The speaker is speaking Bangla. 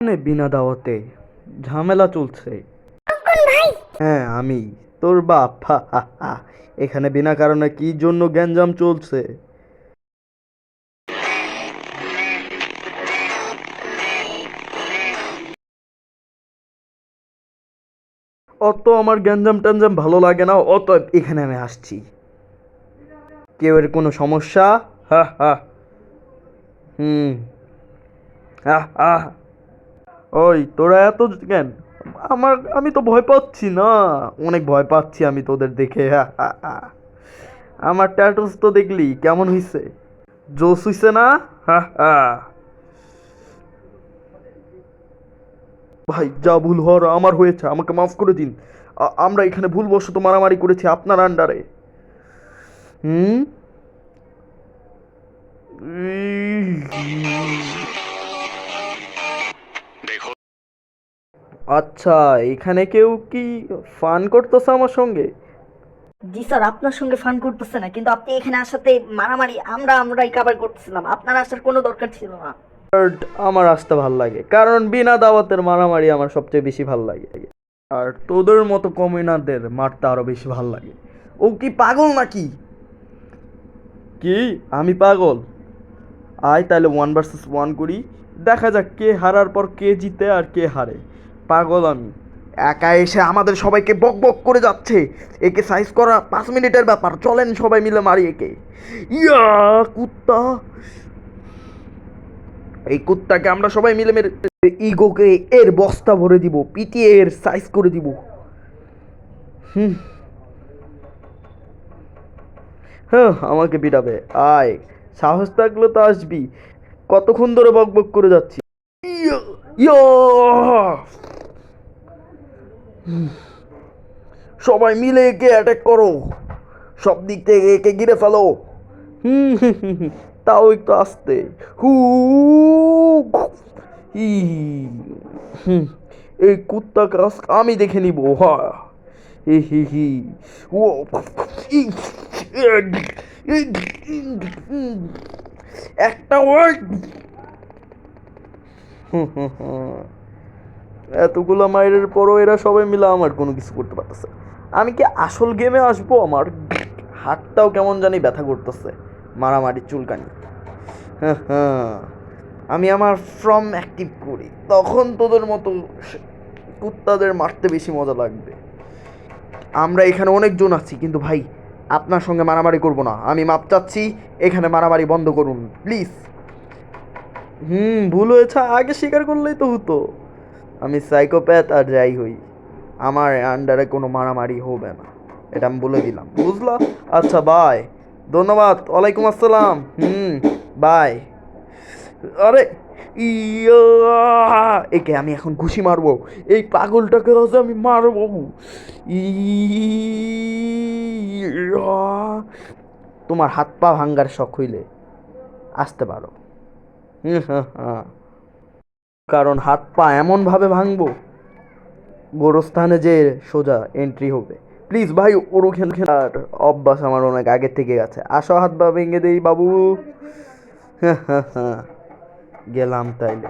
বিনা দাওয়াতে ঝামেলা চলছে। হ্যাঁ আমি, তোর বাপ। হা, হা, হা। এখানে বিনা কারণে কি জন্য গ্যাঞ্জাম চলছে? অত আমার গ্যাঞ্জাম ট্যাঞ্জাম ভালো লাগে না, অত এখানে আমি আসছি। কেউ এর কোনো সমস্যা? হা হা। হুম। আহ আহ। ওই তোরা এত কেন? আমি তো ভয় পাচ্ছি না। অনেক ভয় পাচ্ছি আমি তোদের দেখে। হা হা হা। আমার ট্যাটুস তো দেখলি কেমন হইছে? জোস হইছে না? হা হা। ভাই যা ভুল হওয়ার আমার হয়েছে, আমাকে মাফ করে দিন। আমরা এখানে ভুলবশত মারামারি করেছি আপনার আন্ডারে। হুম। আচ্ছা, এখানে কেউ কি ফান করতেছে আমার সঙ্গে? জি স্যার, আপনার সঙ্গে ফান করতেছে না, কিন্তু আপনি এখানে আসাতে মারামারি আমরাই কাভার করতেছিলাম, আপনার আসার কোনো দরকার ছিল না। বাট আমার আসতে ভাল লাগে, কারণ বিনা দাওয়াতের মারামারি আমার সবচেয়ে বেশি ভাল লাগে। আর তোদের মতো কমিনারদের মারতে আরো বেশি ভাল লাগে। ও কি পাগল নাকি? কি? আমি পাগল? আয় তাহলে 1 ভার্সেস 1 করি। দেখা যাক কে হারার পর কে জিতে আর কে হারে। পাগল আমি? একা এসে আমাদের সবাইকে বক বক করে যাচ্ছে। একে সাইজ করা 5 মিনিটের ব্যাপার, চলেন সবাই মিলে মারি একে। ইয়া! কুত্তা! এই কুত্তাকে আমরা সবাই মিলে মেরে ইগোকে এর বস্তা ভরে দিব, পিটিয়ে এর সাইজ করে দিব। হুম। হ্যাঁ, আমাকে পিটাবে? আয়, সাহস থাকলে তো আসবি। কতক্ষণ ধরে বক বক করে যাচ্ছি। ইয়া! ইয়া! সবাই মিলে একে অ্যাটাক করো, সব দিক থেকে একে ঘিরে ফেলো। হুম হুম, হুম, হুম, তাও একটু আস্তে। হু ই, হুম, এই কুত্তা কাজ আমি দেখে নিব। হ্যাঁ, হি হি হি। ও ই, একটা ওয়ার্ড। এতগুলো মাইরের পরও এরা সবাই মিলে আমার কোনো কিছু করতে পারতেছে। আমি কি আসল গেমে আসবো? আমার হাতটাও কেমন জানি ব্যথা করতেছে, মারামারি চুলকানি। হ্যাঁ হ্যাঁ। আমি আমার ফ্রম অ্যাক্টিভ করি, তখন তোদের মতো কুত্তাদের মারতে বেশি মজা লাগবে। আমরা এখানে অনেকজন আছি, কিন্তু ভাই আপনার সঙ্গে মারামারি করব না, আমি মাপ চাচ্ছি। এখানে মারামারি বন্ধ করুন প্লিজ। হুম, ভুল হয়েছে আগে স্বীকার করলেই তো হতো। আমি সাইকোপ্যাথ আর যাই হই, আমার আন্ডারে কোনো মারামারি হবে না, এটা আমি বলে দিলাম, বুঝলা? আচ্ছা বাই। ধন্যবাদ, ওয়ালাইকুম আসসালাম। হুম। বাই। আরে ইয়া! একে আমি এখন ঘুষি মারবো, এই পাগলটাকে আজ আমি মারবো। ইয়া! তোমার হাত পা ভাঙ্গার শখ হইলে আসতে পারো। হুম, হ্যাঁ হ্যাঁ। কারণ হাত পা এমনভাবে ভাঙবো, গোরস্থানে যে সোজা এন্ট্রি হবে। প্লিজ ভাই, ওর ওখানে আর অভ্যাস আমার অনেক আগে থেকে গেছে। আসো হাত পা ভেঙে দেই বাবু। হ্যাঁ হ্যাঁ হ্যাঁ। গেলাম তাইলে।